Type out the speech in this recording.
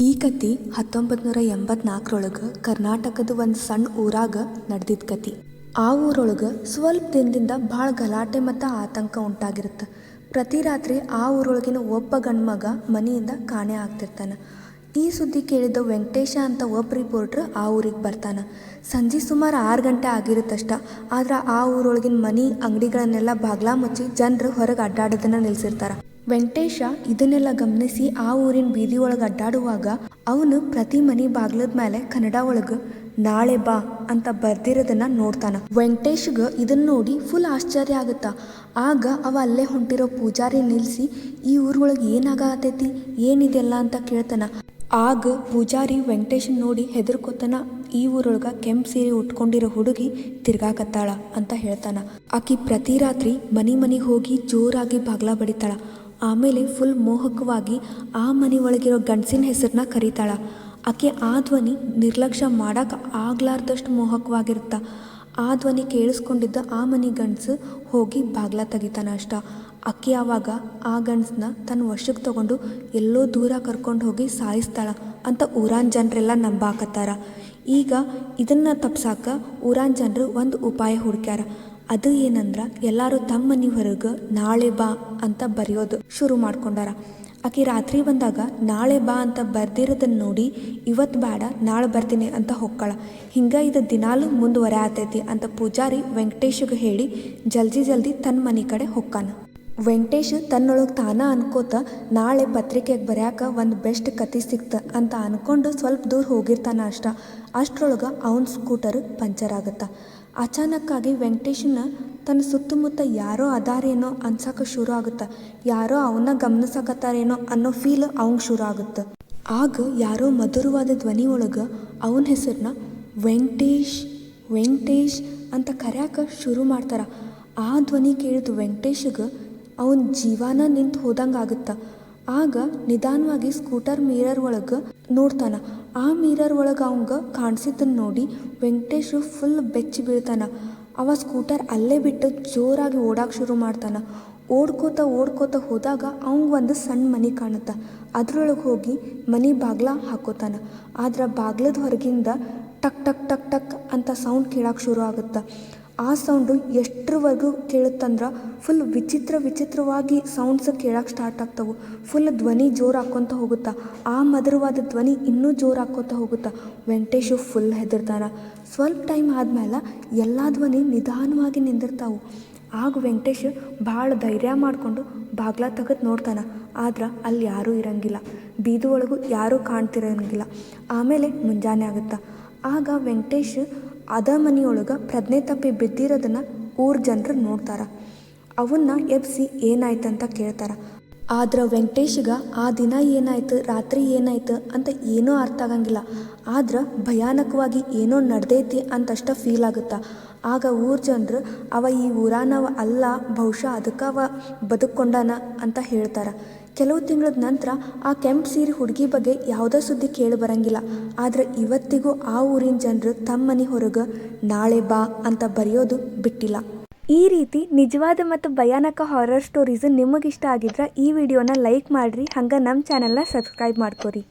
ಈ ಕತೆ 1984 ಕರ್ನಾಟಕದ ಒಂದು ಸಣ್ಣ ಊರಾಗ ನಡೆದಿದ್ದ ಕತೆ. ಆ ಊರೊಳಗೆ ಸ್ವಲ್ಪ ದಿನದಿಂದ ಭಾಳ ಗಲಾಟೆ ಮತ್ತು ಆತಂಕ ಉಂಟಾಗಿರುತ್ತೆ. ಪ್ರತಿ ರಾತ್ರಿ ಆ ಊರೊಳಗಿನ ಒಬ್ಬ ಗಂಡ್ಮಗ ಮನೆಯಿಂದ ಕಾಣೆ ಆಗ್ತಿರ್ತಾನೆ. ಈ ಸುದ್ದಿ ಕೇಳಿದ ವೆಂಕಟೇಶ ಅಂತ ಒಬ್ಬ ರಿಪೋರ್ಟ್ರ್ ಆ ಊರಿಗೆ ಬರ್ತಾನೆ. ಸಂಜೆ ಸುಮಾರು 6 ಗಂಟೆ ಆಗಿರುತ್ತಷ್ಟ. ಆದ್ರೆ ಆ ಊರೊಳಗಿನ ಮನೆ ಅಂಗಡಿಗಳನ್ನೆಲ್ಲ ಬಾಗ್ಲ ಮುಚ್ಚಿ ಜನರು ಹೊರಗೆ ಅಡ್ಡಾಡೋದನ್ನು ನಿಲ್ಲಿಸಿರ್ತಾರೆ. ವೆಂಕಟೇಶ ಇದನ್ನೆಲ್ಲ ಗಮನಿಸಿ ಆ ಊರಿನ ಬೀದಿ ಒಳಗೆ ಅಡ್ಡಾಡುವಾಗ ಅವನು ಪ್ರತಿ ಮನೆ ಬಾಗ್ಲದ ಮೇಲೆ ಕನ್ನಡ ಒಳಗೆ ನಾಳೆ ಬಾ ಅಂತ ಬರ್ದಿರೋದನ್ನ ನೋಡ್ತಾನ. ವೆಂಕಟೇಶ್ಗೆ ಇದನ್ನ ನೋಡಿ ಫುಲ್ ಆಶ್ಚರ್ಯ ಆಗುತ್ತಾ. ಆಗ ಅವ ಅಲ್ಲೇ ಹೊಂಟಿರೋ ಪೂಜಾರಿ ನಿಲ್ಲಿಸಿ ಈ ಊರೊಳಗೆ ಏನಾಗತೈತಿ ಏನಿದೆಲ್ಲ ಅಂತ ಕೇಳ್ತಾನ. ಆಗ ಪೂಜಾರಿ ವೆಂಕಟೇಶನ್ ನೋಡಿ ಹೆದರ್ಕೋತಾನ. ಈ ಊರೊಳಗೆ ಕೆಂಪು ಸೀರೆ ಉಟ್ಕೊಂಡಿರೋ ಹುಡುಗಿ ತಿರ್ಗಾಕತ್ತಾಳ ಅಂತ ಹೇಳ್ತಾನ. ಆಕಿ ಪ್ರತಿ ರಾತ್ರಿ ಮನೆಗೆ ಹೋಗಿ ಜೋರಾಗಿ ಬಾಗ್ಲ ಬಡಿತಾಳ. ಆಮೇಲೆ ಫುಲ್ ಮೋಹಕವಾಗಿ ಆ ಮನೆ ಒಳಗಿರೋ ಗಂಡಸಿನ ಹೆಸರನ್ನ ಕರೀತಾಳ. ಆಕೆ ಆ ಧ್ವನಿ ನಿರ್ಲಕ್ಷ್ಯ ಮಾಡೋಕೆ ಆಗ್ಲಾರ್ದಷ್ಟು ಮೋಹಕವಾಗಿರುತ್ತ. ಆ ಧ್ವನಿ ಕೇಳಿಸ್ಕೊಂಡಿದ್ದ ಆ ಮನೆ ಗಂಡಸು ಹೋಗಿ ಬಾಗ್ಲ ತೆಗಿತಾನ ಅಷ್ಟ. ಆಕೆ ಆವಾಗ ಆ ಗಂಡಸನ್ನ ತನ್ನ ವಶಕ್ಕೆ ತಗೊಂಡು ಎಲ್ಲೋ ದೂರ ಕರ್ಕೊಂಡು ಹೋಗಿ ಸಾಯಿಸ್ತಾಳ ಅಂತ ಊರಾನ್ ಜನರೆಲ್ಲ ನಂಬಾಕತ್ತಾರ. ಈಗ ಇದನ್ನು ತಪ್ಸಾಕ ಊರಾನ್ ಜನರು ಒಂದು ಉಪಾಯ ಹುಡುಕ್ಯಾರ. ಅದು ಏನಂದ್ರೆ ಎಲ್ಲರೂ ತಮ್ಮ ಮನೆ ಹೊರಗೆ ನಾಳೆ ಬಾ ಅಂತ ಬರೆಯೋದು ಶುರು ಮಾಡ್ಕೊಂಡಾರ. ಆಕೆ ರಾತ್ರಿ ಬಂದಾಗ ನಾಳೆ ಬಾ ಅಂತ ಬರ್ದಿರೋದನ್ನ ನೋಡಿ ಇವತ್ತು ಬೇಡ ನಾಳೆ ಬರ್ತೀನಿ ಅಂತ ಹೊಕ್ಕಾಳ. ಹಿಂಗೆ ಇದು ದಿನಾಲೂ ಮುಂದುವರೆ ಆತೈತಿ ಅಂತ ಪೂಜಾರಿ ವೆಂಕಟೇಶ್ಗೆ ಹೇಳಿ ಜಲ್ದಿ ತನ್ನ ಮನೆ ಕಡೆ ಹೊಕ್ಕಾನ. ವೆಂಕಟೇಶ್ ತನ್ನೊಳಗೆ ತಾನ ಅನ್ಕೋತ ನಾಳೆ ಪತ್ರಿಕೆಗೆ ಬರ್ಯಾಕ ಒಂದು ಬೆಸ್ಟ್ ಕತೆ ಸಿಕ್ತ ಅಂತ ಅನ್ಕೊಂಡು ಸ್ವಲ್ಪ ದೂರ ಹೋಗಿರ್ತಾನ ಅಷ್ಟ. ಅಷ್ಟರೊಳಗೆ ಅವನ ಸ್ಕೂಟರ್ ಪಂಚರ್ ಆಗುತ್ತ. ಅಚಾನಕ್ಕಾಗಿ ವೆಂಕಟೇಶನ ತನ್ನ ಸುತ್ತಮುತ್ತ ಯಾರೋ ಅದಾರೇನೋ ಅನ್ಸಕ್ಕೆ ಶುರು ಆಗುತ್ತೆ. ಯಾರೋ ಅವನ್ನ ಗಮನಿಸಕತ್ತಾರೇನೋ ಅನ್ನೋ ಫೀಲ್ ಅವಂಗೆ ಶುರು ಆಗುತ್ತೆ. ಆಗ ಯಾರೋ ಮಧುರವಾದ ಧ್ವನಿ ಒಳಗೆ ಅವನ ಹೆಸರನ್ನ ವೆಂಕಟೇಶ್ ಅಂತ ಕರ್ಯಾಕ ಶುರು ಮಾಡ್ತಾರ. ಆ ಧ್ವನಿ ಕೇಳಿದ ವೆಂಕಟೇಶ್ಗೆ ಅವನ ಜೀವನ ನಿಂತು ಹೋದಂಗೆ ಆಗುತ್ತೆ. ಆಗ ನಿಧಾನವಾಗಿ ಸ್ಕೂಟರ್ ಮಿರರ್ ಒಳಗೆ ನೋಡ್ತಾನ. ಆ ಮಿರರ್ ಒಳಗೆ ಅವಂಗೆ ಕಾಣಿಸಿದ್ದನ್ನು ನೋಡಿ ವೆಂಕಟೇಶ್ ಫುಲ್ ಬೆಚ್ಚಿ ಬೀಳ್ತಾನ. ಅವ ಸ್ಕೂಟರ್ ಅಲ್ಲೇ ಬಿಟ್ಟು ಜೋರಾಗಿ ಓಡಾಕೆ ಶುರು ಮಾಡ್ತಾನ. ಓಡ್ಕೋತ ಹೋದಾಗ ಅವಂಗೆ ಒಂದು ಸಣ್ಣ ಮನೆ ಕಾಣುತ್ತೆ. ಅದ್ರೊಳಗೆ ಹೋಗಿ ಮನೆ ಬಾಗ್ಲ ಹಾಕೋತಾನ. ಆದ್ರೆ ಬಾಗ್ಲದ ಹೊರಗಿಂದ ಟಕ್ ಟಕ್ ಟಕ್ ಟಕ್ ಅಂತ ಸೌಂಡ್ ಕೇಳಕ್ಕೆ ಶುರು ಆಗುತ್ತೆ. ಆ ಸೌಂಡು ಎಷ್ಟರವರೆಗೂ ಕೇಳುತ್ತಂದ್ರೆ ಫುಲ್ ವಿಚಿತ್ರವಾಗಿ ಸೌಂಡ್ಸ್ ಕೇಳಕ್ಕೆ ಸ್ಟಾರ್ಟ್ ಆಗ್ತವೆ. ಫುಲ್ ಧ್ವನಿ ಜೋರು ಹಾಕ್ಕೊತ ಹೋಗುತ್ತಾ. ಆ ಮಧುರವಾದ ಧ್ವನಿ ಇನ್ನೂ ಜೋರು ಹಾಕ್ಕೊತ ಹೋಗುತ್ತಾ. ವೆಂಕಟೇಶು ಫುಲ್ ಹೆದರ್ತಾನ. ಸ್ವಲ್ಪ ಟೈಮ್ ಆದ್ಮೇಲೆ ಎಲ್ಲ ಧ್ವನಿ ನಿಧಾನವಾಗಿ ನಿಂದಿರ್ತಾವು. ಆಗ ವೆಂಕಟೇಶ್ ಭಾಳ ಧೈರ್ಯ ಮಾಡಿಕೊಂಡು ಬಾಗ್ಲ ತೆಗೆದು ನೋಡ್ತಾನ. ಆದ್ರೆ ಅಲ್ಲಿ ಯಾರೂ ಇರಂಗಿಲ್ಲ. ಬೀದಿ ಒಳಗೂ ಯಾರೂ ಕಾಣ್ತಿರಂಗಿಲ್ಲ. ಆಮೇಲೆ ಮುಂಜಾನೆ ಆಗುತ್ತೆ. ಆಗ ವೆಂಕಟೇಶ್ ಅದ ಮನೆಯೊಳಗೆ ಪ್ರಜ್ಞೆ ತಪ್ಪಿ ಬಿದ್ದಿರೋದನ್ನು ಊರ ಜನರು ನೋಡ್ತಾರ. ಅವನ್ನ ಎಬ್ಸಿ ಏನಾಯ್ತಂತ ಕೇಳ್ತಾರ. ಆದ್ರೆ ವೆಂಕಟೇಶ್ಗೆ ಆ ದಿನ ಏನಾಯ್ತು ರಾತ್ರಿ ಏನಾಯ್ತು ಅಂತ ಏನೂ ಅರ್ಥ ಆಗಂಗಿಲ್ಲ. ಆದ್ರೆ ಭಯಾನಕವಾಗಿ ಏನೋ ನಡೆದೈತಿ ಅಂತಷ್ಟ ಫೀಲ್ ಆಗುತ್ತೆ. ಆಗ ಊರ ಜನರು ಅವ ಈ ಊರಾನವ ಅಲ್ಲ, ಬಹುಶಃ ಅದಕ್ಕೆ ಅವ ಬದುಕೊಂಡಾನ ಅಂತ ಹೇಳ್ತಾರೆ. ಕೆಲವು ತಿಂಗಳ ನಂತರ ಆ ಕೆಂಪು ಸೀರೆ ಹುಡುಗಿ ಬಗ್ಗೆ ಯಾವುದೇ ಸುದ್ದಿ ಕೇಳಿ ಬರಂಗಿಲ್ಲ. ಆದರೆ ಇವತ್ತಿಗೂ ಆ ಊರಿನ ಜನರು ತಮ್ಮ ಮನೆ ಹೊರಗೆ ನಾಳೆ ಬಾ ಅಂತ ಬರೆಯೋದು ಬಿಟ್ಟಿಲ್ಲ. ಈ ರೀತಿ ನಿಜವಾದ ಮತ್ತು ಭಯಾನಕ ಹಾರರ್ ಸ್ಟೋರೀಸ್ ನಿಮಗಿಷ್ಟ ಆಗಿದ್ರೆ ಈ ವಿಡಿಯೋನ ಲೈಕ್ ಮಾಡಿರಿ. ಹಂಗೆ ನಮ್ಮ ಚಾನಲ್ನ ಸಬ್ಸ್ಕ್ರೈಬ್ ಮಾಡ್ಕೊರಿ.